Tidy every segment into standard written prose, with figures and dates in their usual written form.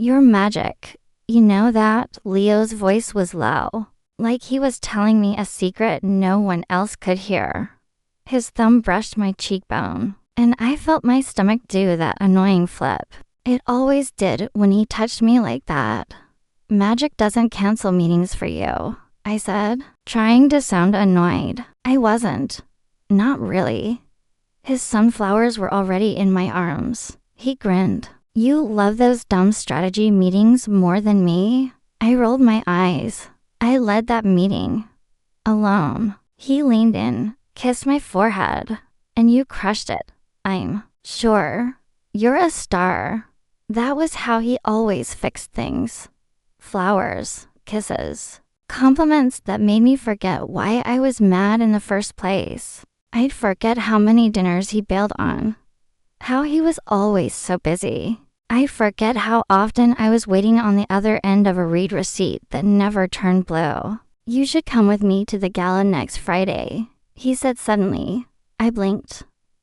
You're magic. You know that? Leo's voice was low, like he was telling me a secret no one else could hear. His thumb brushed my cheekbone, and I felt my stomach do that annoying flip. It always did when he touched me like that. Magic doesn't cancel meetings for you, I said, trying to sound annoyed. I wasn't. Not really. His sunflowers were already in my arms. He grinned. You love those dumb strategy meetings more than me? I rolled my eyes. I led that meeting. Alone. He leaned in, kissed my forehead. And you crushed it. I'm sure. You're a star. That was how he always fixed things. Flowers, kisses, compliments that made me forget why I was mad in the first place. I'd forget how many dinners he bailed on. How he was always so busy. I'd forget how often I was waiting on the other end of a read receipt that never turned blue. You should come with me to the gala next Friday, he said suddenly. I blinked.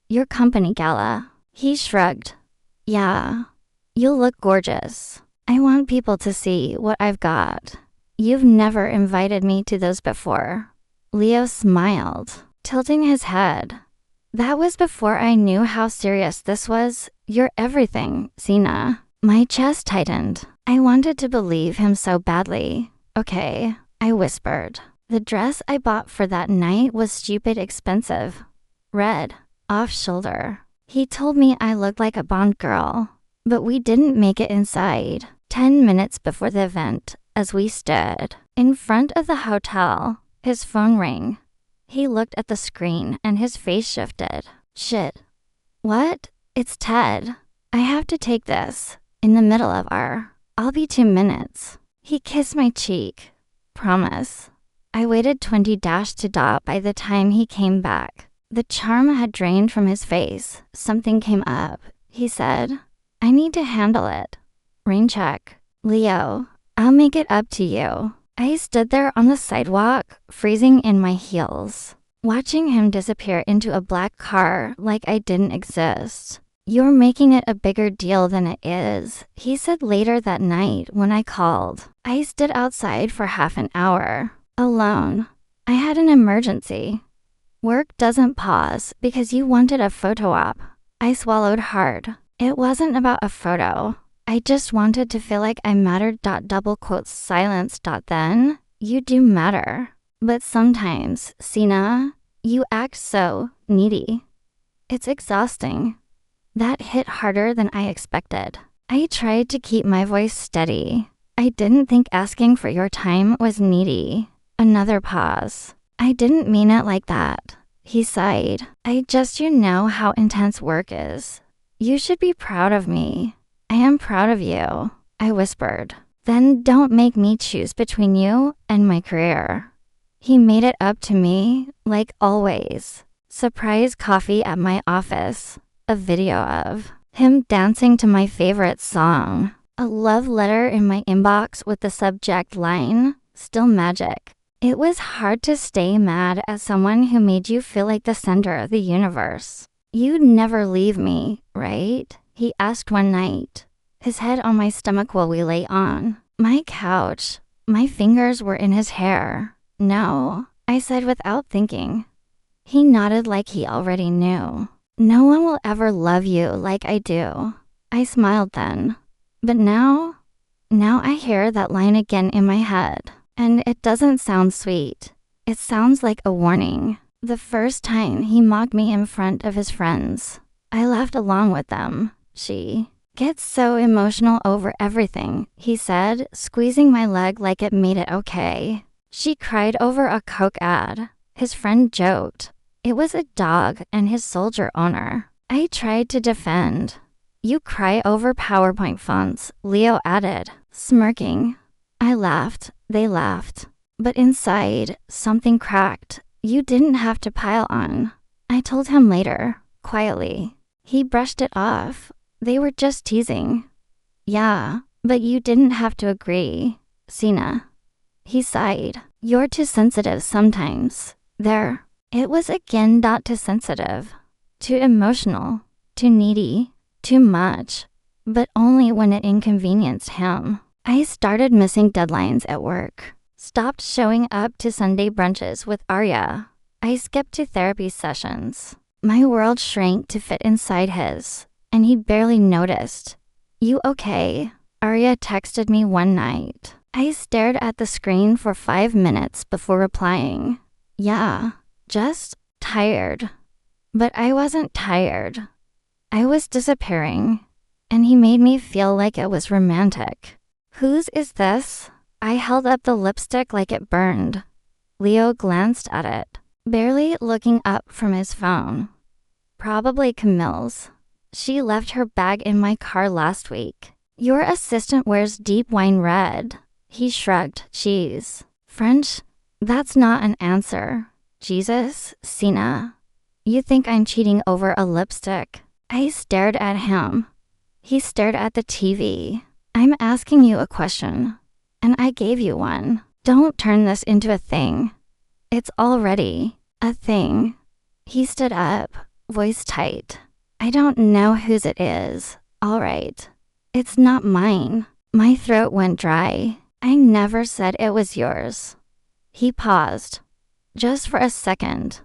Your company gala. He shrugged. Yeah. You'll look gorgeous. I want people to see what I've got. You've never invited me to those before. Leo smiled, tilting his head. That was before I knew how serious this was. You're everything, Siena. My chest tightened. I wanted to believe him so badly. Okay, I whispered. The dress I bought for that night was stupid expensive. Red, off-shoulder. He told me I looked like a Bond girl, but we didn't make it inside. 10 minutes before the event, as we stood in front of the hotel, his phone rang. He looked at the screen and his face shifted. Shit. What? It's Ted. I have to take this. In the middle of our. I'll be 2 minutes. He kissed my cheek. Promise. I waited 20 to dot by the time he came back. The charm had drained from his face. Something came up. He said, I need to handle it. Rain check. Leo, I'll make it up to you. I stood there on the sidewalk, freezing in my heels, watching him disappear into a black car like I didn't exist. You're making it a bigger deal than it is, he said later that night when I called. I stood outside for half an hour, alone. I had an emergency. Work doesn't pause because you wanted a photo op. I swallowed hard. It wasn't about a photo. I just wanted to feel like I mattered. Double quotes silence. Then, you do matter. But sometimes, Siena, you act so needy. It's exhausting. That hit harder than I expected. I tried to keep my voice steady. I didn't think asking for your time was needy. Another pause. I didn't mean it like that. He sighed. You know how intense work is. You should be proud of me. I am proud of you, I whispered. Then don't make me choose between you and my career. He made it up to me, like always. Surprise coffee at my office. A video of him dancing to my favorite song. A love letter in my inbox with the subject line, still magic. It was hard to stay mad at someone who made you feel like the center of the universe. You'd never leave me, right? He asked one night, his head on my stomach while we lay on my couch. My fingers were in his hair. No, I said without thinking. He nodded like he already knew. No one will ever love you like I do. I smiled then. But now I hear that line again in my head. And it doesn't sound sweet. It sounds like a warning. The first time he mocked me in front of his friends, I laughed along with them. She gets so emotional over everything, he said, squeezing my leg like it made it okay. She cried over a Coke ad. His friend joked. It was a dog and his soldier owner. I tried to defend. You cry over PowerPoint fonts, Leo added, smirking. I laughed. They laughed. But inside, something cracked. You didn't have to pile on. I told him later, quietly. He brushed it off. They were just teasing. Yeah, but you didn't have to agree, Siena. He sighed. You're too sensitive sometimes. There. It was again not too sensitive. Too emotional. Too needy. Too much. but only when it inconvenienced him. I started missing deadlines at work, stopped showing up to Sunday brunches with Arya. I skipped to therapy sessions. My world shrank to fit inside his, and he barely noticed. "You okay?" Arya texted me one night. I stared at the screen for 5 minutes before replying. "Yeah, just tired." But I wasn't tired. I was disappearing, and he made me feel like it was romantic. "Whose is this?" I held up the lipstick like it burned. Leo glanced at it, barely looking up from his phone. "Probably Camille's. She left her bag in my car last week." "Your assistant wears deep wine red." He shrugged. "Cheese." "French? That's not an answer." "Jesus, Siena. You think I'm cheating over a lipstick?" I stared at him. He stared at the TV. "I'm asking you a question, and I gave you one. Don't turn this into a thing. It's already a thing." He stood up, voice tight. "I don't know whose it is. All right. It's not mine." My throat went dry. "I never said it was yours." He paused, just for a second.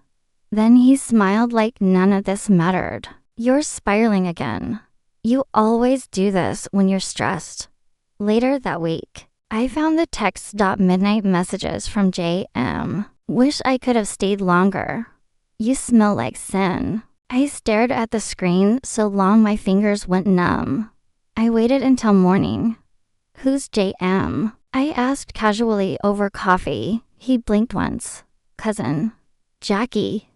Then he smiled like none of this mattered. "You're spiraling again. You always do this when you're stressed." Later that week, I found the text.midnight messages from JM. "Wish I could have stayed longer. You smell like sin." I stared at the screen so long my fingers went numb. I waited until morning. "Who's JM?" I asked casually over coffee. He blinked once. "Cousin. Jackie.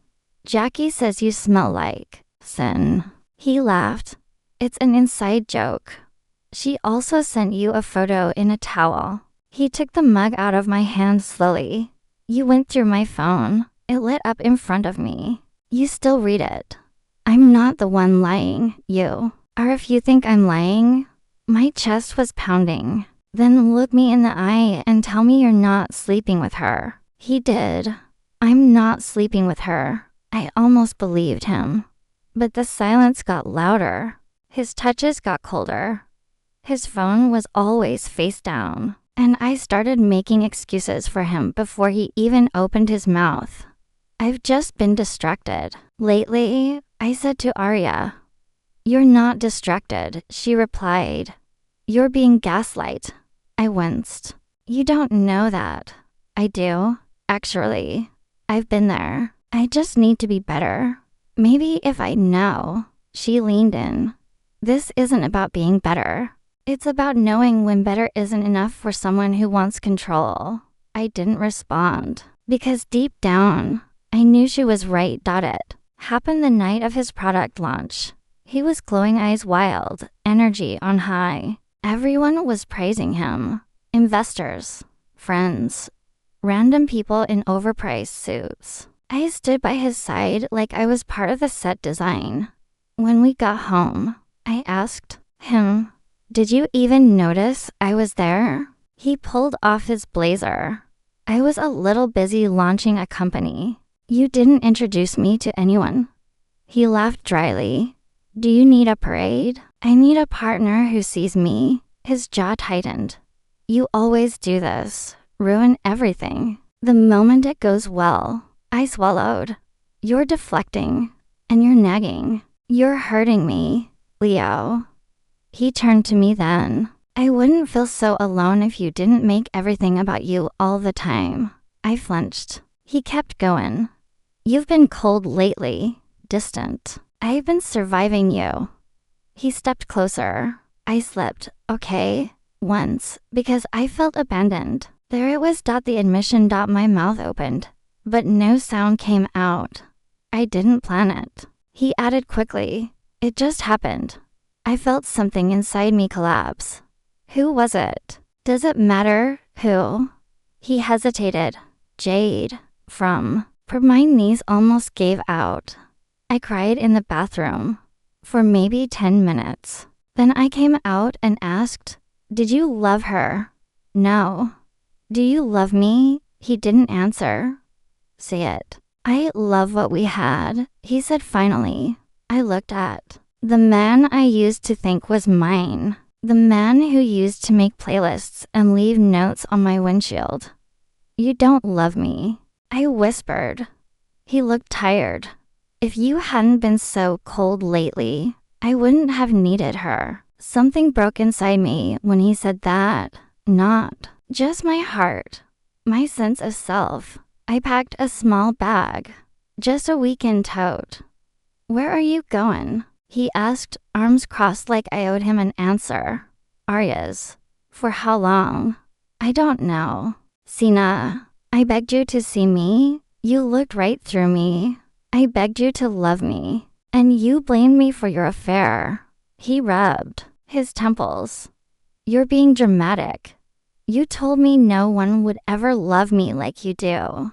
Jackie says you smell like sin." He laughed. "It's an inside joke. She also sent you a photo in a towel." He took the mug out of my hand slowly. "You went through my phone. It lit up in front of me. You still read it. I'm not the one lying, you are if you think I'm lying." My chest was pounding. "Then look me in the eye and tell me you're not sleeping with her." He did. "I'm not sleeping with her." I almost believed him. But the silence got louder. His touches got colder. His phone was always face down, and I started making excuses for him before he even opened his mouth. "I've just been distracted lately," I said to Arya. "You're not distracted," she replied. "You're being gaslight." I winced. "You don't know that." "I do, actually. I've been there. I just need to be better." "Maybe if I know." She leaned in. "This isn't about being better. It's about knowing when better isn't enough for someone who wants control." I didn't respond, because deep down, I knew she was right. It happened the night of his product launch. He was glowing eyes wild, energy on high. Everyone was praising him. Investors, friends, random people in overpriced suits. I stood by his side like I was part of the set design. When we got home, I asked him, "Did you even notice I was there?" He pulled off his blazer. "I was a little busy launching a company. You didn't introduce me to anyone." He laughed dryly. "Do you need a parade?" "I need a partner who sees me." His jaw tightened. "You always do this. Ruin everything. The moment it goes well." I swallowed. "You're deflecting, and you're nagging. You're hurting me, Leo." He turned to me then. "I wouldn't feel so alone if you didn't make everything about you all the time." I flinched. He kept going. "You've been cold lately, distant. I've been surviving you." He stepped closer. I slipped, "Okay," once, because I felt abandoned. There it was. The admission. My mouth opened, but no sound came out. I didn't plan it. He added quickly, "It just happened." I felt something inside me collapse. "Who was it?" "Does it matter who?" He hesitated. "Jade, from." My knees almost gave out. I cried in the bathroom for maybe 10 minutes. Then I came out and asked, "Did you love her?" "No." "Do you love me?" He didn't answer. "Say it." "I love what we had," he said finally. I looked at The man I used to think was mine. The man who used to make playlists and leave notes on my windshield. You don't love me, I whispered. He looked tired. If you hadn't been so cold lately, I wouldn't have needed her. Something broke inside me when he said that. Not just my heart, my sense of self. I packed a small bag, just a weekend tote. Where are you going? He asked, arms crossed like I owed him an answer. Arya's. For how long? I don't know. Siena, I begged you to see me. You looked right through me. I begged you to love me. And you blamed me for your affair. He rubbed his temples. You're being dramatic. You told me no one would ever love me like you do.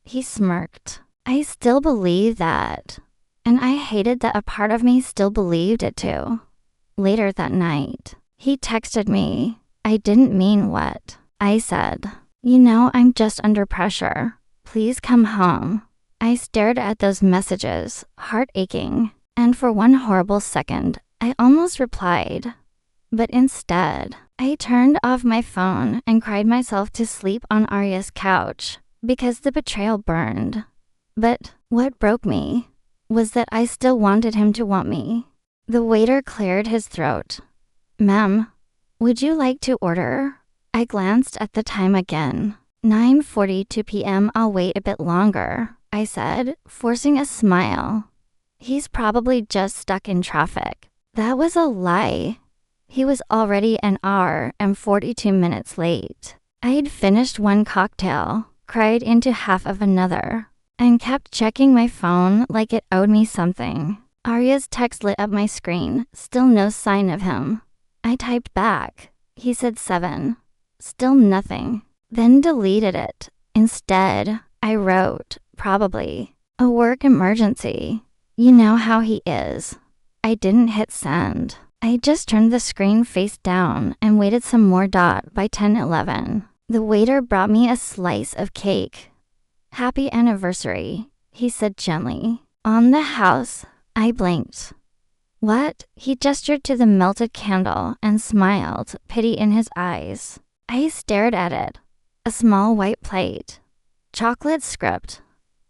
He smirked. I still believe that. And I hated that a part of me still believed it too. Later that night, he texted me. I didn't mean what I said. You know, I'm just under pressure. Please come home. I stared at those messages, heart aching, and for one horrible second, I almost replied. But instead, I turned off my phone and cried myself to sleep on Arya's couch because the betrayal burned. But what broke me was that I still wanted him to want me. The waiter cleared his throat. Ma'am, would you like to order? I glanced at the time again. 9:42 p.m. I'll wait a bit longer, I said, forcing a smile. He's probably just stuck in traffic. That was a lie. He was already an hour and 42 minutes late. I'd finished one cocktail, cried into half of another, and kept checking my phone like it owed me something. Arya's text lit up my screen, still no sign of him. I typed back. He said 7. Still nothing. Then deleted it. Instead, I wrote, probably, a work emergency. You know how he is. I didn't hit send. I just turned the screen face down and waited some more. By 10:11, the waiter brought me a slice of cake. Happy anniversary, he said gently. On the house, I blinked. What? He gestured to the melted candle and smiled, pity in his eyes. I stared at it. A small white plate. Chocolate script.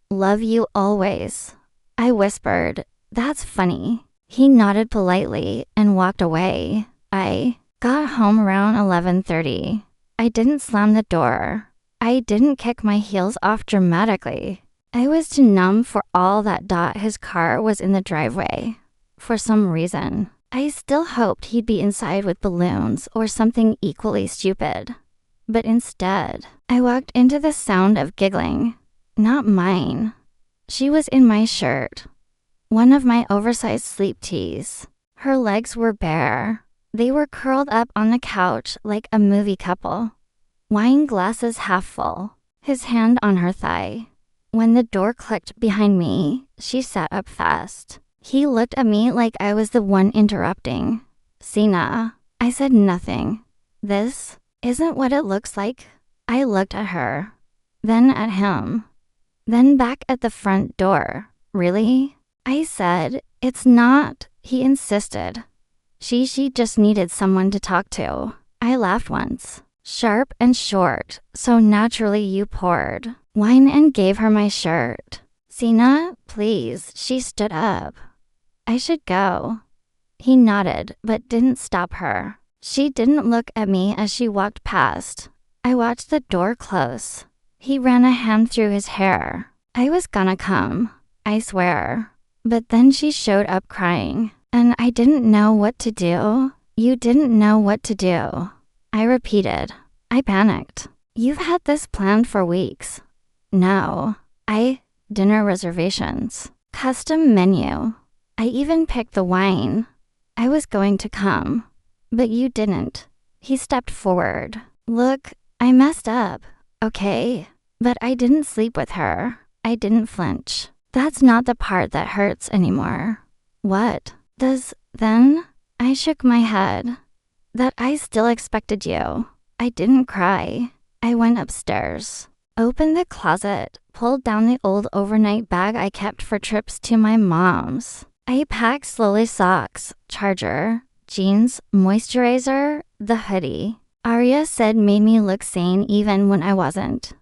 Love you always. I whispered, that's funny. He nodded politely and walked away. I got home around 11:30. I didn't slam the door. I didn't kick my heels off dramatically. I was too numb for all that. His car was in the driveway. For some reason, I still hoped he'd be inside with balloons or something equally stupid. But instead, I walked into the sound of giggling. Not mine. She was in my shirt. One of my oversized sleep tees. Her legs were bare. They were curled up on the couch like a movie couple. Wine glasses half full. His hand on her thigh. When the door clicked behind me, she sat up fast. He looked at me like I was the one interrupting. Siena. I said nothing. This isn't what it looks like. I looked at her. Then at him. Then back at the front door. Really? I said, it's not. He insisted. She just needed someone to talk to. I laughed once. Sharp and short, so naturally you poured wine and gave her my shirt. Siena, please. She stood up. I should go. He nodded, but didn't stop her. She didn't look at me as she walked past. I watched the door close. He ran a hand through his hair. I was gonna come, I swear. But then she showed up crying, and I didn't know what to do. You didn't know what to do. I repeated. I panicked. You've had this planned for weeks. No. Dinner reservations. Custom menu. I even picked the wine. I was going to come. But you didn't. He stepped forward. Look, I messed up. Okay. But I didn't sleep with her. I didn't flinch. That's not the part that hurts anymore. What? Then? I shook my head. That I still expected you. I didn't cry. I went upstairs, opened the closet, pulled down the old overnight bag I kept for trips to my mom's. I packed slowly socks, charger, jeans, moisturizer, the hoodie. Arya said made me look sane even when I wasn't.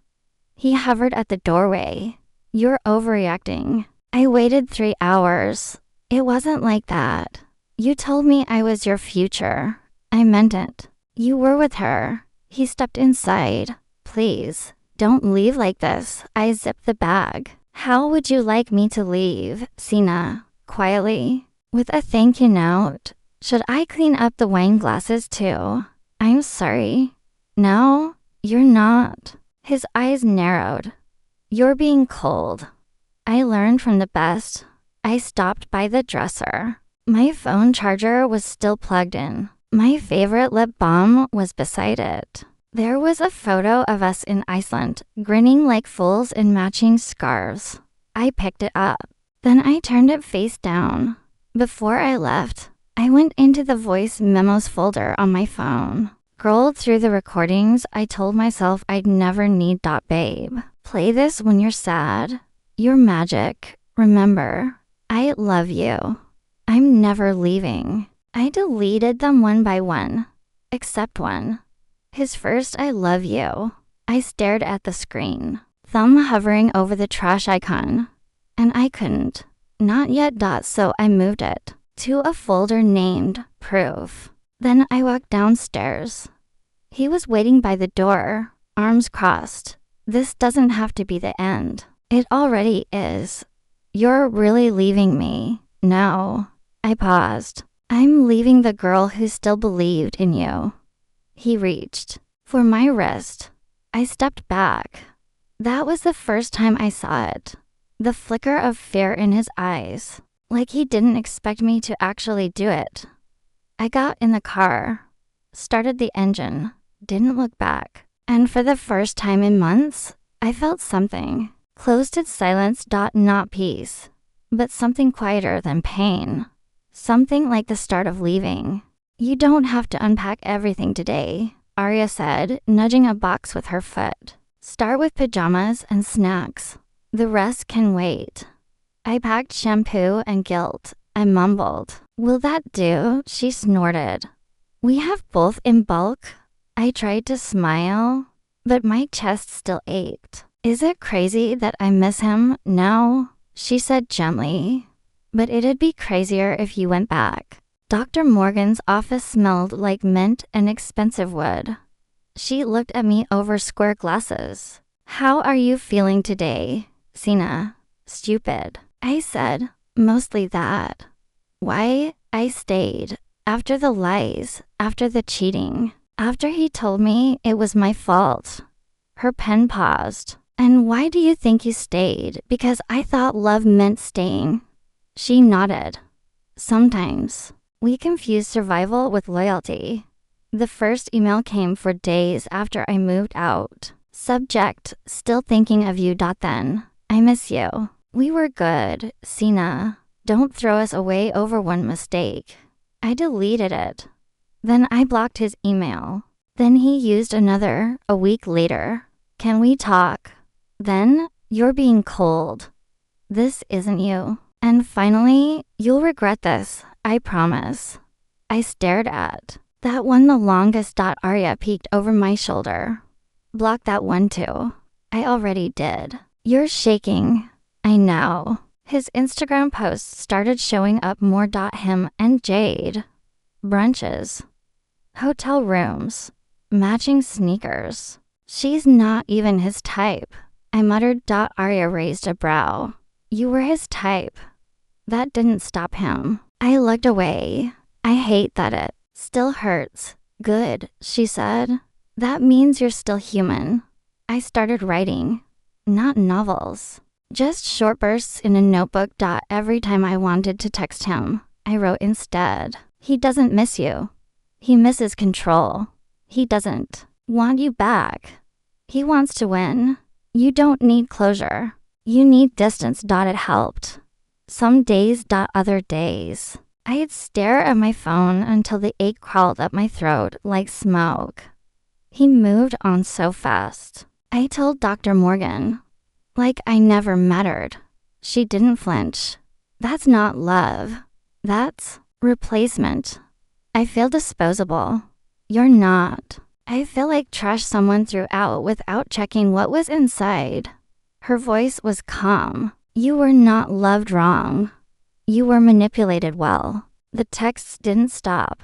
He hovered at the doorway. You're overreacting. I waited 3 hours. It wasn't like that. You told me I was your future. I meant it. You were with her. He stepped inside. Please, don't leave like this. I zipped the bag. How would you like me to leave, Siena? Quietly, with a thank you note. Should I clean up the wine glasses too? I'm sorry. No, you're not. His eyes narrowed. You're being cold. I learned from the best. I stopped by the dresser. My phone charger was still plugged in. My favorite lip balm was beside it. There was a photo of us in Iceland, grinning like fools in matching scarves. I picked it up. Then I turned it face down. Before I left, I went into the voice memos folder on my phone. Scrolled through the recordings I told myself I'd never need. Babe, play this when you're sad. You're magic. Remember, I love you. I'm never leaving. I deleted them one by one, except one. His first I love you. I stared at the screen, thumb hovering over the trash icon. And I couldn't. Not yet. So I moved it to a folder named Proof. Then I walked downstairs. He was waiting by the door, arms crossed. This doesn't have to be the end. It already is. You're really leaving me. No. I paused. I'm leaving the girl who still believed in you. He reached for my wrist. I stepped back. That was the first time I saw it. The flicker of fear in his eyes, like he didn't expect me to actually do it. I got in the car, started the engine, didn't look back, and for the first time in months, I felt something. Closed its silence. Not peace, but something quieter than pain. Something like the start of leaving. You don't have to unpack everything today, Arya said, nudging a box with her foot. Start with pajamas and snacks. The rest can wait. I packed shampoo and guilt. I mumbled. Will that do? She snorted. We have both in bulk. I tried to smile, but my chest still ached. Is it crazy that I miss him? No, she said gently. But it'd be crazier if you went back. Dr. Morgan's office smelled like mint and expensive wood. She looked at me over square glasses. How are you feeling today, Siena? Stupid. I said, mostly that. Why? I stayed. After the lies, after the cheating, after he told me it was my fault. Her pen paused. And why do you think you stayed? Because I thought love meant staying. She nodded. Sometimes. We confuse survival with loyalty. The first email came 4 days after I moved out. Subject, still thinking of you. Then, I miss you. We were good, Siena. Don't throw us away over one mistake. I deleted it. Then I blocked his email. Then he used another, a week later. Can we talk? Then, you're being cold. This isn't you. And finally, you'll regret this, I promise. I stared at that one the longest. Arya peeked over my shoulder. Block that one too. I already did. You're shaking. I know. His Instagram posts started showing up more. Him and Jade. Brunches. Hotel rooms. Matching sneakers. She's not even his type. I muttered. Arya raised a brow. You were his type. That didn't stop him. I looked away. I hate that it still hurts. Good, she said. That means you're still human. I started writing. Not novels. Just short bursts in a notebook. Every time I wanted to text him, I wrote instead. He doesn't miss you. He misses control. He doesn't want you back. He wants to win. You don't need closure. You need distance. It helped. Some days. Other days. I'd stare at my phone until the ache crawled up my throat like smoke. He moved on so fast. I told Dr. Morgan. Like I never mattered. She didn't flinch. That's not love. That's replacement. I feel disposable. You're not. I feel like trash someone threw out without checking what was inside. Her voice was calm. You were not loved wrong. You were manipulated well. The texts didn't stop.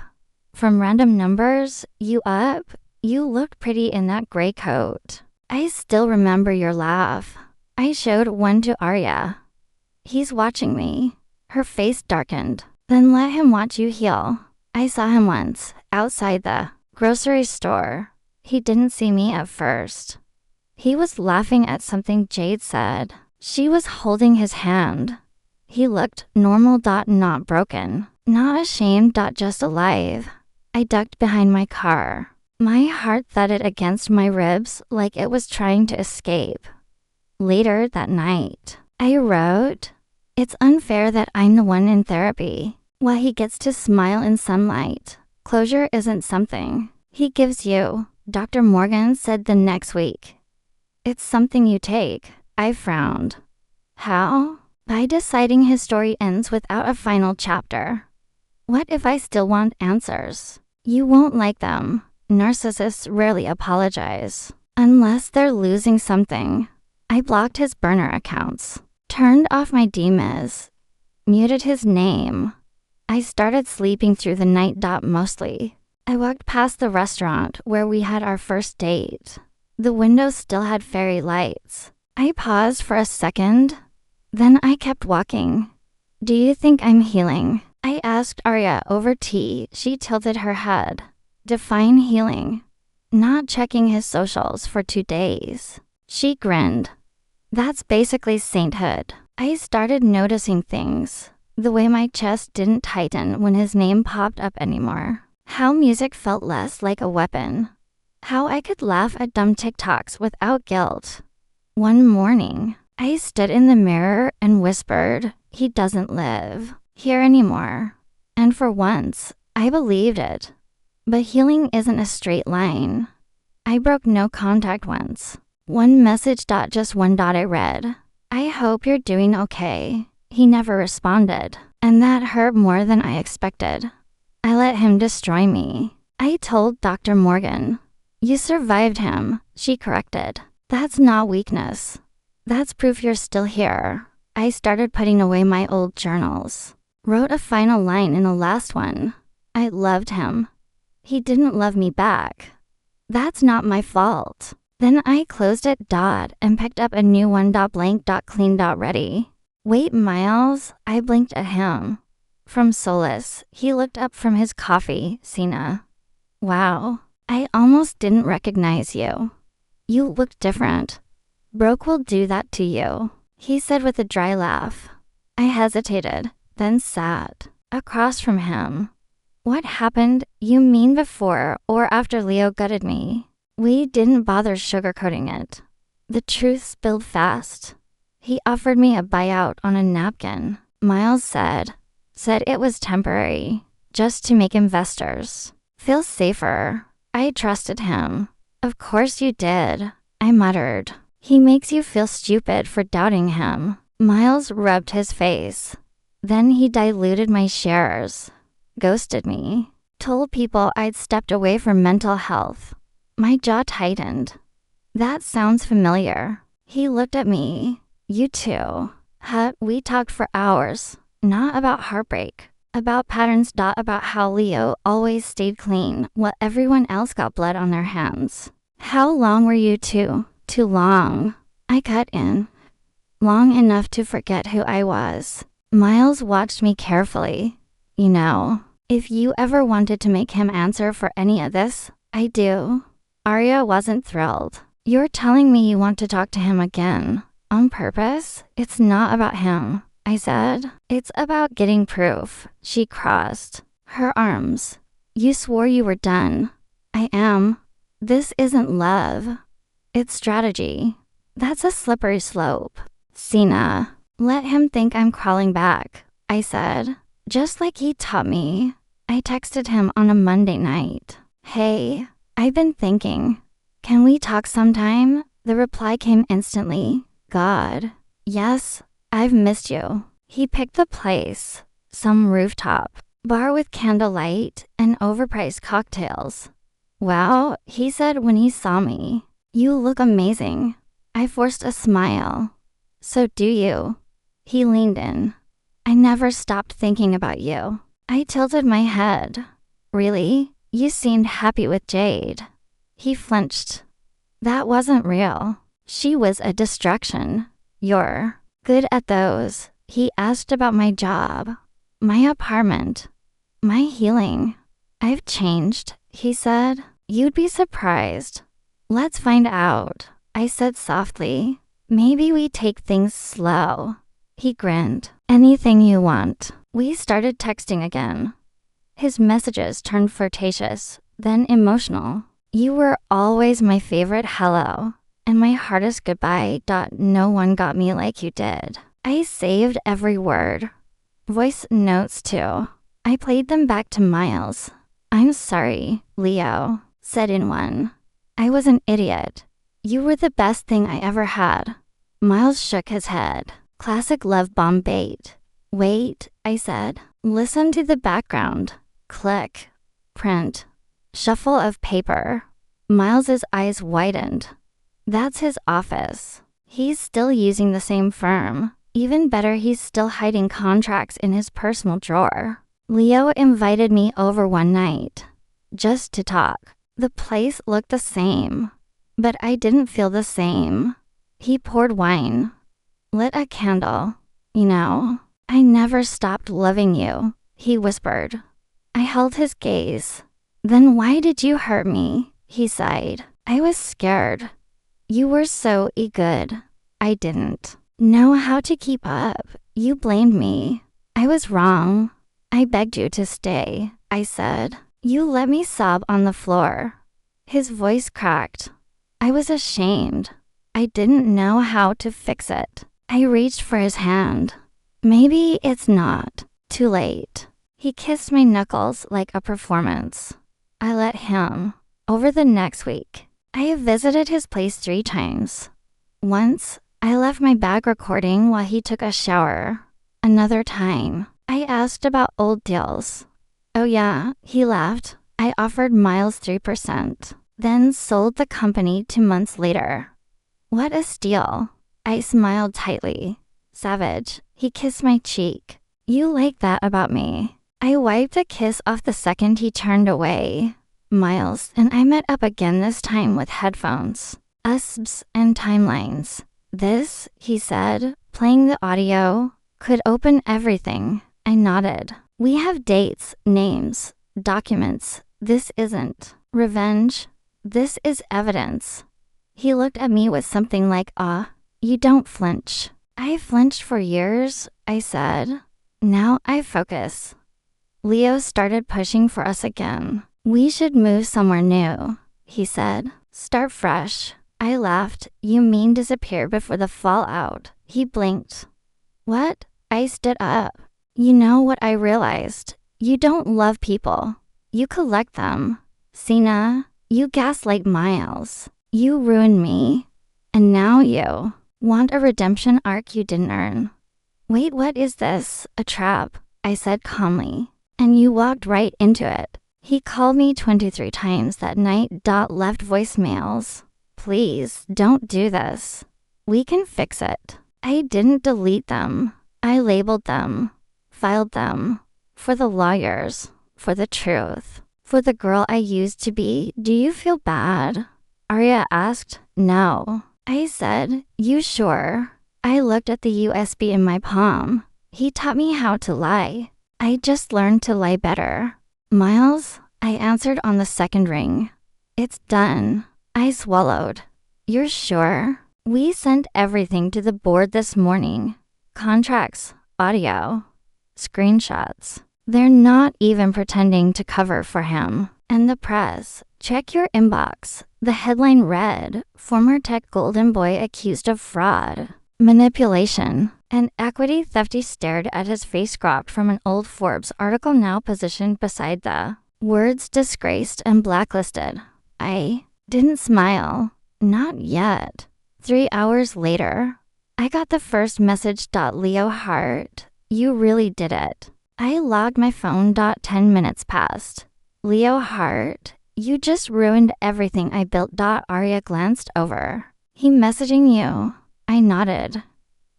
From random numbers, you up? You looked pretty in that gray coat. I still remember your laugh. I showed one to Arya. He's watching me. Her face darkened. Then let him watch you heal. I saw him once, outside the grocery store. He didn't see me at first. He was laughing at something Jade said. She was holding his hand. He looked normal, not broken. Not ashamed, just alive. I ducked behind my car. My heart thudded against my ribs like it was trying to escape. Later that night, I wrote, "It's unfair that I'm the one in therapy, while he gets to smile in sunlight. Closure isn't something he gives you," Dr. Morgan said the next week. "It's something you take." I frowned. How? By deciding his story ends without a final chapter. What if I still want answers? You won't like them. Narcissists rarely apologize. Unless they're losing something. I blocked his burner accounts. Turned off my DMs. Muted his name. I started sleeping through the night. Mostly. I walked past the restaurant where we had our first date. The windows still had fairy lights. I paused for a second. Then I kept walking. "Do you think I'm healing?" I asked Arya over tea. She tilted her head. "Define healing." "Not checking his socials for 2 days." She grinned. "That's basically sainthood." I started noticing things. The way my chest didn't tighten when his name popped up anymore. How music felt less like a weapon. How I could laugh at dumb TikToks without guilt. One morning, I stood in the mirror and whispered, "He doesn't live here anymore." And for once, I believed it. But healing isn't a straight line. I broke no contact once. One message. Just one. I read, "I hope you're doing okay." He never responded, and that hurt more than I expected. I let him destroy me. I told Dr. Morgan. "You survived him," she corrected. "That's not weakness. That's proof you're still here." I started putting away my old journals. Wrote a final line in the last one. I loved him. He didn't love me back. That's not my fault. Then I closed it. And picked up a new one. Blank. Clean. Ready. "Wait, Miles." I blinked at him. From solace, he looked up from his coffee. "Siena. Wow. I almost didn't recognize you. You look different." "Broke will do that to you," he said with a dry laugh. I hesitated, then sat across from him. "What happened? You mean before or after Leo gutted me?" We didn't bother sugarcoating it. The truth spilled fast. He offered me a buyout on a napkin. Miles said it was temporary, just to make investors feel safer. I trusted him. "Of course you did," I muttered. "He makes you feel stupid for doubting him." Miles rubbed his face. Then he diluted my shares. Ghosted me. Told people I'd stepped away from mental health. My jaw tightened. "That sounds familiar." He looked at me. "You too." We talked for hours. Not about heartbreak. About patterns. About how Leo always stayed clean while everyone else got blood on their hands. "How long were you two?" "Too long." I cut in. "Long enough to forget who I was." Miles watched me carefully. "You know, if you ever wanted to make him answer for any of this, I do." Arya wasn't thrilled. "You're telling me you want to talk to him again? On purpose?" "It's not about him," I said. "It's about getting proof." She crossed her arms. "You swore you were done." "I am." "This isn't love. It's strategy." "That's a slippery slope." "Siena, let him think I'm crawling back," I said. Just like he taught me. I texted him on a Monday night. "Hey, I've been thinking. Can we talk sometime?" The reply came instantly. "God. Yes, I've missed you." He picked the place, some rooftop bar with candlelight and overpriced cocktails. Wow, he said when he saw me. You look amazing. I forced a smile. So do you. He leaned in. I never stopped thinking about you. I tilted my head. Really? You seemed happy with Jade. He flinched. That wasn't real. She was a distraction. You're good at those. He asked about my job, my apartment, my healing. I've changed, he said. You'd be surprised. Let's find out, I said softly. Maybe we take things slow. He grinned. Anything you want. We started texting again. His messages turned flirtatious, then emotional. You were always my favorite hello, and my hardest goodbye. No one got me like you did. I saved every word. Voice notes too. I played them back to Miles. I'm sorry, Leo, said in one. I was an idiot. You were the best thing I ever had. Miles shook his head. Classic love bomb bait. Wait, I said. Listen to the background. Click. Print. Shuffle of paper. Miles's eyes widened. That's his office. He's still using the same firm. Even better, he's still hiding contracts in his personal drawer. Leo invited me over one night. Just to talk. The place looked the same. But I didn't feel the same. He poured wine. Lit a candle. You know, I never stopped loving you, he whispered. I held his gaze. Then why did you hurt me? He sighed. I was scared. You were so good. I didn't know how to keep up. You blamed me. I was wrong. I begged you to stay, I said. You let me sob on the floor. His voice cracked. I was ashamed. I didn't know how to fix it. I reached for his hand. Maybe it's not too late. He kissed my knuckles like a performance. I let him. Over the next week, I visited his place 3 times. Once, I left my bag recording while he took a shower. Another time, I asked about old deals. Oh yeah, he laughed. I offered Miles 3%, then sold the company 2 months later. What a steal. I smiled tightly. Savage. He kissed my cheek. You like that about me. I wiped a kiss off the second he turned away. Miles and I met up again, this time with headphones, USBs, and timelines. This, he said, playing the audio, could open everything. I nodded. We have dates, names, documents. This isn't revenge. This is evidence. He looked at me with something like awe. You don't flinch. I flinched for years, I said. Now I focus. Leo started pushing for us again. We should move somewhere new, he said. Start fresh. I laughed. You mean disappear before the fallout? He blinked. What? I stood up. You know what I realized? You don't love people. You collect them. Siena, you gaslight Miles. You ruined me. And now you want a redemption arc you didn't earn. Wait, what is this? A trap, I said calmly. And you walked right into it. He called me 23 times that night. Left voicemails. Please, don't do this. We can fix it. I didn't delete them. I labeled them. Filed them. For the lawyers. For the truth. For the girl I used to be. Do you feel bad? Arya asked. No. I said, you sure? I looked at the USB in my palm. He taught me how to lie. I just learned to lie better. Miles, I answered on the second ring. It's done. I swallowed. You're sure? We sent everything to the board this morning. Contracts, audio, screenshots. They're not even pretending to cover for him. And the press. Check your inbox. The headline read, former tech golden boy accused of fraud, manipulation, and equity theft. He stared at his face cropped from an old Forbes article now positioned beside the words disgraced and blacklisted. I didn't smile. Not yet. 3 hours later, I got the first message. Leo Heart, You really did it. I logged my phone. 10 minutes passed. Leo Heart, you just ruined everything I built. Arya glanced over. He messaging you. I nodded.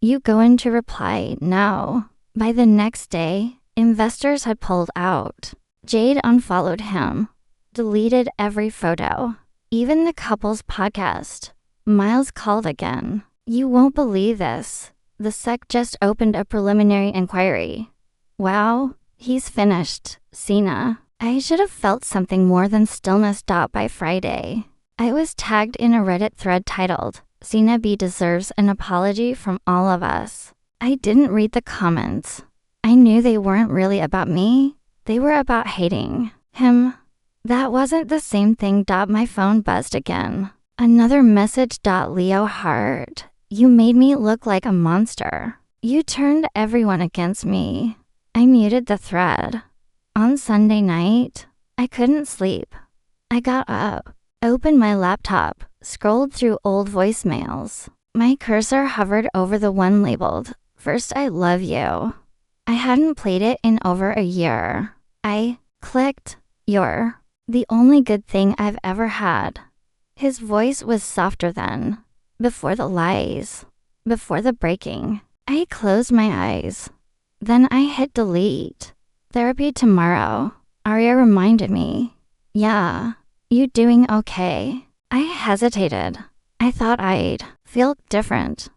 You going to reply? No. By the next day, investors had pulled out. Jade unfollowed him, deleted every photo, even the couple's podcast. Miles called again. You won't believe this. The SEC just opened a preliminary inquiry. Wow, he's finished. Siena. I should have felt something more than stillness. By Friday, I was tagged in a Reddit thread titled, Siena B deserves an apology from all of us. I didn't read the comments. I knew they weren't really about me. They were about hating him. That wasn't the same thing. My phone buzzed again. Another message. Leo Heart, you made me look like a monster. You turned everyone against me. I muted the thread. On Sunday night, I couldn't sleep. I got up, opened my laptop, scrolled through old voicemails. My cursor hovered over the one labeled, First I Love You. I hadn't played it in over a year. I clicked, You're the only good thing I've ever had. His voice was softer then, before the lies, before the breaking. I closed my eyes. Then I hit delete. Therapy tomorrow. Arya reminded me. Yeah, you doing okay? I hesitated. I thought I'd feel different.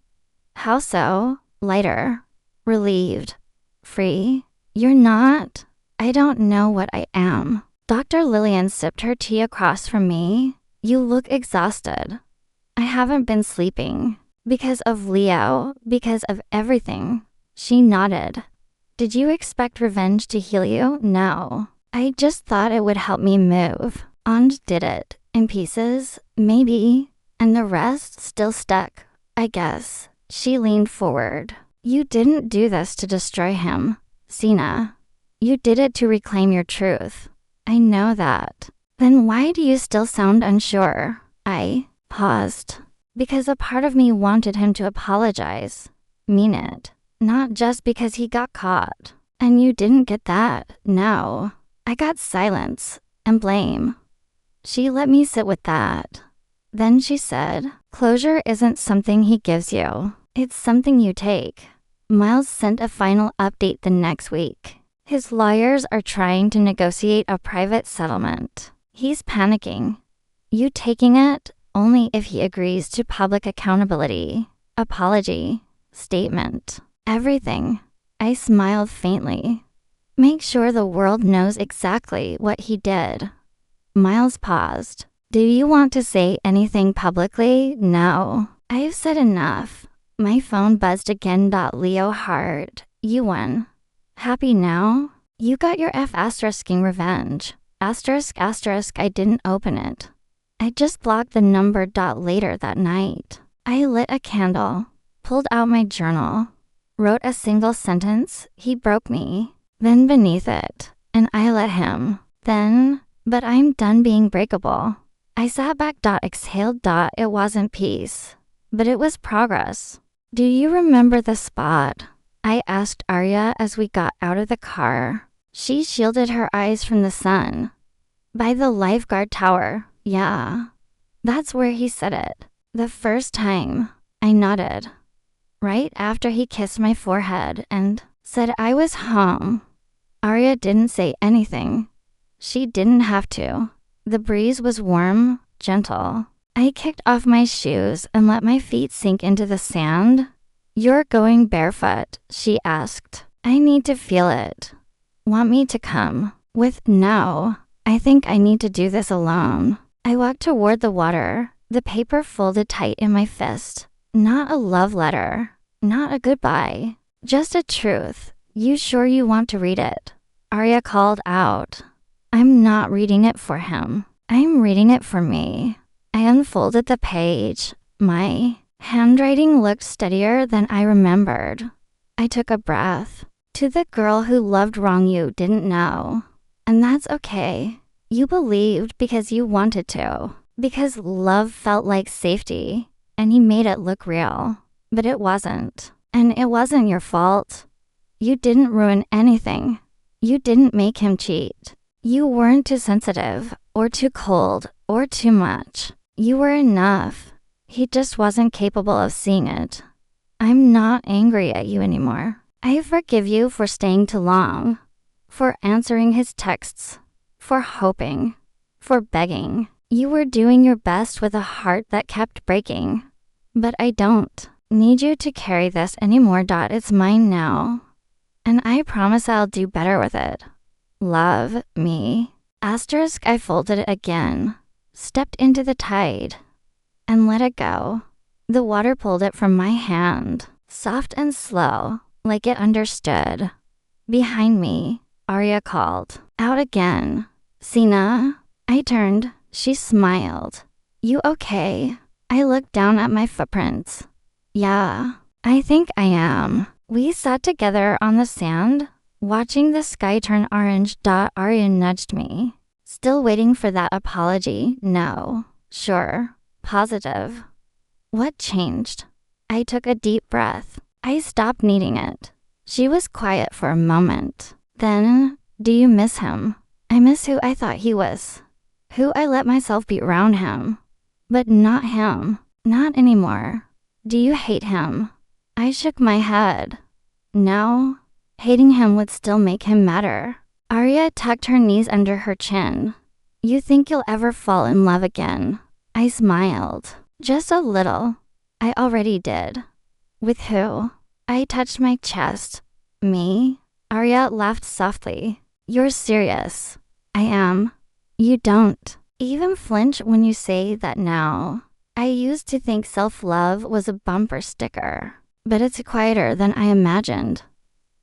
How so? Lighter. Relieved. Free. You're not? I don't know what I am. Dr. Lillian sipped her tea across from me. You look exhausted. I haven't been sleeping. Because of Leo, because of everything. She nodded. Did you expect revenge to heal you? No. I just thought it would help me move. And did it. In pieces, maybe. And the rest still stuck, I guess. She leaned forward. You didn't do this to destroy him, Siena. You did it to reclaim your truth. I know that. Then why do you still sound unsure? I paused. Because a part of me wanted him to apologize. Mean it. Not just because he got caught. And you didn't get that, no. I got silence and blame. She let me sit with that. Then she said, closure isn't something he gives you. It's something you take. Miles sent a final update the next week. His lawyers are trying to negotiate a private settlement. He's panicking. You taking it only if he agrees to public accountability, apology, statement. Everything. I smiled faintly. Make sure the world knows exactly what he did. Miles paused. Do you want to say anything publicly? No. I've said enough. My phone buzzed again. Leo Heart, you won. Happy now? You got your F***ing revenge. Asterisk asterisk I didn't open it. I just blocked the number. Later that night, I lit a candle, pulled out my journal. Wrote a single sentence, he broke me. Then beneath it, and I let him. Then, but I'm done being breakable. I sat back. Exhaled. It wasn't peace, but it was progress. Do you remember the spot? I asked Arya as we got out of the car. She shielded her eyes from the sun. By the lifeguard tower, yeah. That's where he said it. The first time. I nodded. Right after he kissed my forehead and said I was home. Arya didn't say anything. She didn't have to. The breeze was warm, gentle. I kicked off my shoes and let my feet sink into the sand. You're going barefoot, she asked. I need to feel it. Want me to come? With no. I think I need to do this alone. I walked toward the water, the paper folded tight in my fist. Not a love letter. Not a goodbye. Just a truth. You sure you want to read it? Arya called out. I'm not reading it for him. I'm reading it for me. I unfolded the page. My handwriting looked steadier than I remembered. I took a breath. To the girl who loved wrong you didn't know. And that's okay. You believed because you wanted to. Because love felt like safety. And he made it look real. But it wasn't. And it wasn't your fault. You didn't ruin anything. You didn't make him cheat. You weren't too sensitive, or too cold, or too much. You were enough. He just wasn't capable of seeing it. I'm not angry at you anymore. I forgive you for staying too long, for answering his texts, for hoping, for begging. You were doing your best with a heart that kept breaking. But I don't need you to carry this anymore. It's mine now. And I promise I'll do better with it. Love me. Asterisk, I folded it again, stepped into the tide, and let it go. The water pulled it from my hand, soft and slow, like it understood. Behind me, Arya called. Out again. Siena. I turned. She smiled. You okay? I looked down at my footprints. Yeah, I think I am. We sat together on the sand, watching the sky turn orange. Arya nudged me. Still waiting for that apology? No. Sure. Positive. What changed? I took a deep breath. I stopped needing it. She was quiet for a moment. Then, do you miss him? I miss who I thought he was. Who I let myself be around him. But not him. Not anymore. Do you hate him? I shook my head. No. Hating him would still make him matter. Arya tucked her knees under her chin. You think you'll ever fall in love again? I smiled. Just a little. I already did. With who? I touched my chest. Me? Arya laughed softly. You're serious. I am. You don't even flinch when you say that now. I used to think self-love was a bumper sticker, but it's quieter than I imagined.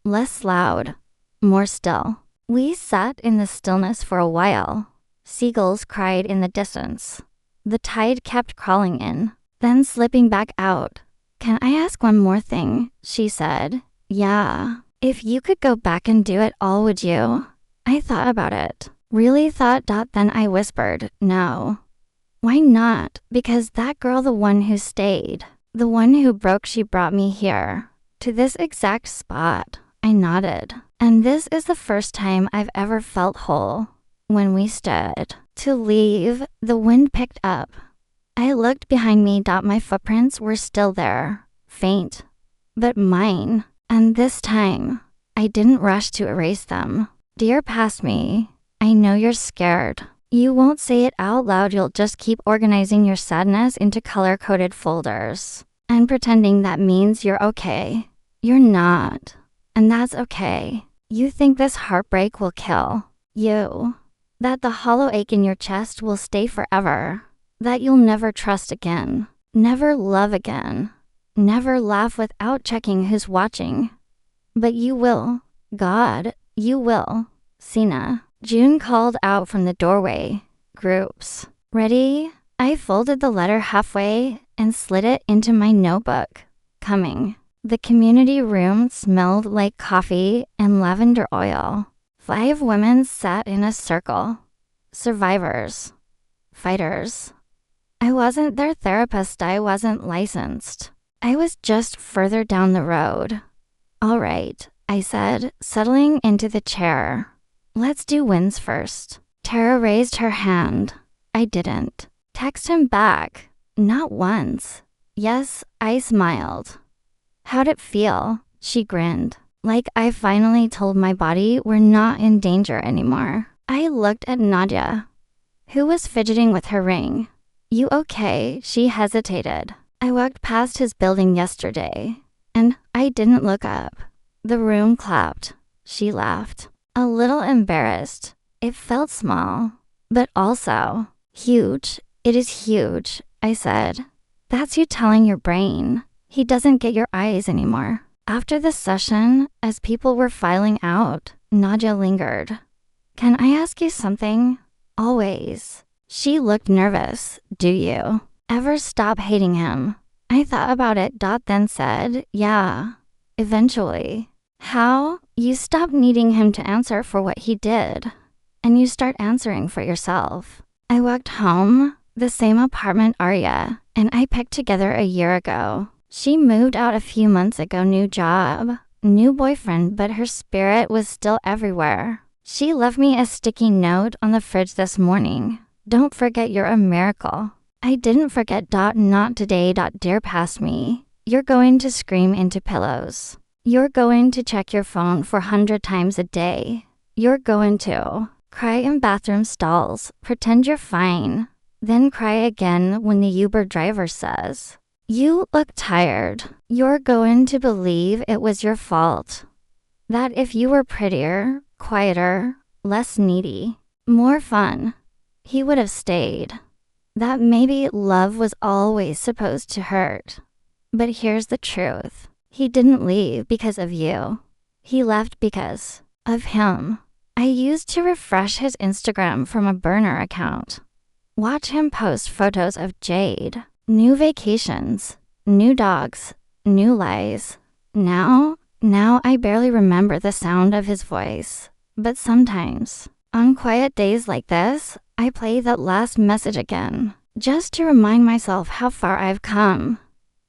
Less loud, more still. We sat in the stillness for a while. Seagulls cried in the distance. The tide kept crawling in, then slipping back out. Can I ask one more thing? She said. Yeah. If you could go back and do it all, would you? I thought about it. Really thought. Then I whispered, no. Why not? Because that girl, the one who stayed, the one who broke, she brought me here, to this exact spot. I nodded. And this is the first time I've ever felt whole. When we stood to leave, the wind picked up. I looked behind me. My footprints were still there, faint, but mine. And this time, I didn't rush to erase them. Dear past me, I know you're scared. You won't say it out loud. You'll just keep organizing your sadness into color-coded folders and pretending that means you're okay. You're not. And that's okay. You think this heartbreak will kill you. That the hollow ache in your chest will stay forever. That you'll never trust again. Never love again. Never laugh without checking who's watching. But you will. God, you will. Siena. June called out from the doorway. Groups. Ready? I folded the letter halfway and slid it into my notebook. Coming. The community room smelled like coffee and lavender oil. 5 women sat in a circle. Survivors. Fighters. I wasn't their therapist. I wasn't licensed. I was just further down the road. All right, I said, settling into the chair. Let's do wins first. Tara raised her hand. I didn't. Text him back. Not once. Yes, I smiled. How'd it feel? She grinned. Like I finally told my body we're not in danger anymore. I looked at Nadia, who was fidgeting with her ring. You okay? She hesitated. I walked past his building yesterday, and I didn't look up. The room clapped. She laughed. A little embarrassed. It felt small, but also huge. It is huge, I said. That's you telling your brain. He doesn't get your eyes anymore. After the session, as people were filing out, Nadia lingered. Can I ask you something? Always. She looked nervous. Do you ever stop hating him? I thought about it. Then said, yeah, eventually. How? You stop needing him to answer for what he did, and you start answering for yourself. I walked home, the same apartment Arya and I picked together a year ago. She moved out a few months ago, new job, new boyfriend, but her spirit was still everywhere. She left me a sticky note on the fridge this morning. Don't forget you're a miracle. I didn't forget. Not today. Dear past me. You're going to scream into pillows. You're going to check your phone 400 times a day. You're going to cry in bathroom stalls, pretend you're fine, then cry again when the Uber driver says, "You look tired." You're going to believe it was your fault. That if you were prettier, quieter, less needy, more fun, he would have stayed. That maybe love was always supposed to hurt. But here's the truth. He didn't leave because of you. He left because of him. I used to refresh his Instagram from a burner account. Watch him post photos of Jade, new vacations, new dogs, new lies. Now I barely remember the sound of his voice. But sometimes, on quiet days like this, I play that last message again, just to remind myself how far I've come.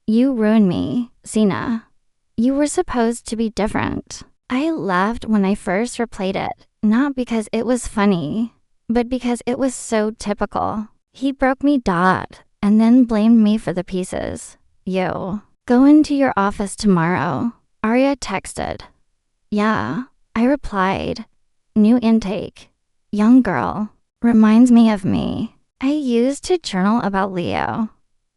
You ruined me, Siena. You were supposed to be different. I laughed when I first replayed it, not because it was funny, but because it was so typical. He broke me, and then blamed me for the pieces. You. Go into your office tomorrow. Arya texted. Yeah, I replied. New intake. Young girl. Reminds me of me. I used to journal about Leo.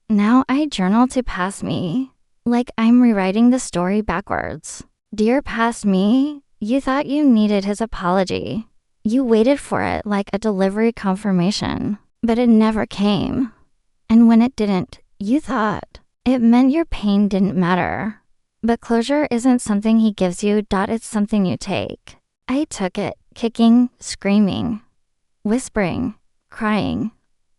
Now I journal to past me. Like I'm rewriting the story backwards. Dear past me, you thought you needed his apology. You waited for it like a delivery confirmation, but it never came. And when it didn't, you thought it meant your pain didn't matter. But closure isn't something he gives you. It's something you take. I took it, kicking, screaming, whispering, crying,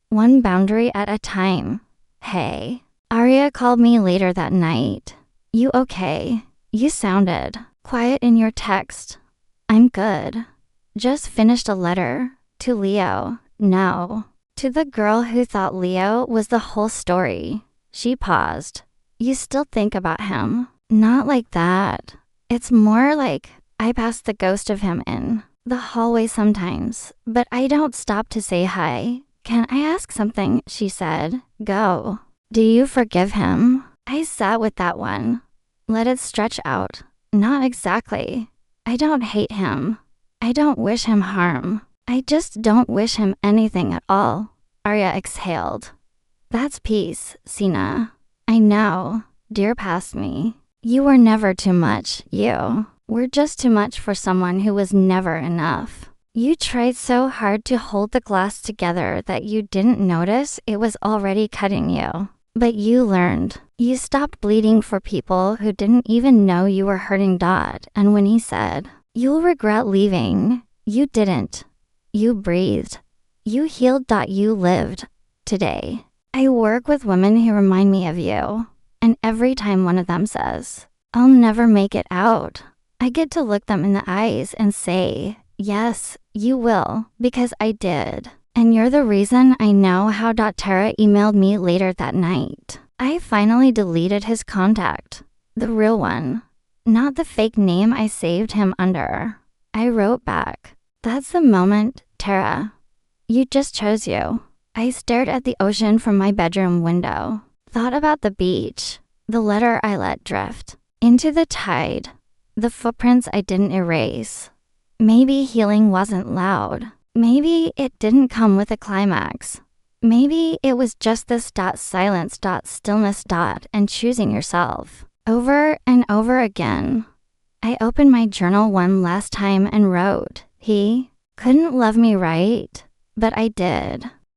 one boundary at a time. Hey. Arya called me later that night. You okay? You sounded quiet in your text. I'm good. Just finished a letter. To Leo. No. To the girl who thought Leo was the whole story. She paused. You still think about him? Not like that. It's more like I pass the ghost of him in the hallway sometimes, but I don't stop to say hi. Can I ask something? She said. Go. Do you forgive him? I sat with that one. Let it stretch out. Not exactly. I don't hate him. I don't wish him harm. I just don't wish him anything at all. Arya exhaled. That's peace, Siena. I know. Dear past me. You were never too much. You were just too much for someone who was never enough. You tried so hard to hold the glass together that you didn't notice it was already cutting you. But you learned. You stopped bleeding for people who didn't even know you were hurting. And when he said, you'll regret leaving, you didn't. You breathed. You healed. You lived. Today, I work with women who remind me of you. And every time one of them says, I'll never make it out, I get to look them in the eyes and say, yes, you will, because I did. And you're the reason I know how. Tara emailed me later that night. I finally deleted his contact. The real one. Not the fake name I saved him under. I wrote back. That's the moment, Tara. You just chose you. I stared at the ocean from my bedroom window. Thought about the beach. The letter I let drift. Into the tide. The footprints I didn't erase. Maybe healing wasn't loud. Maybe it didn't come with a climax. Maybe it was just this silence, stillness, and choosing yourself. Over and over again. I opened my journal one last time and wrote, he couldn't love me right, but I did.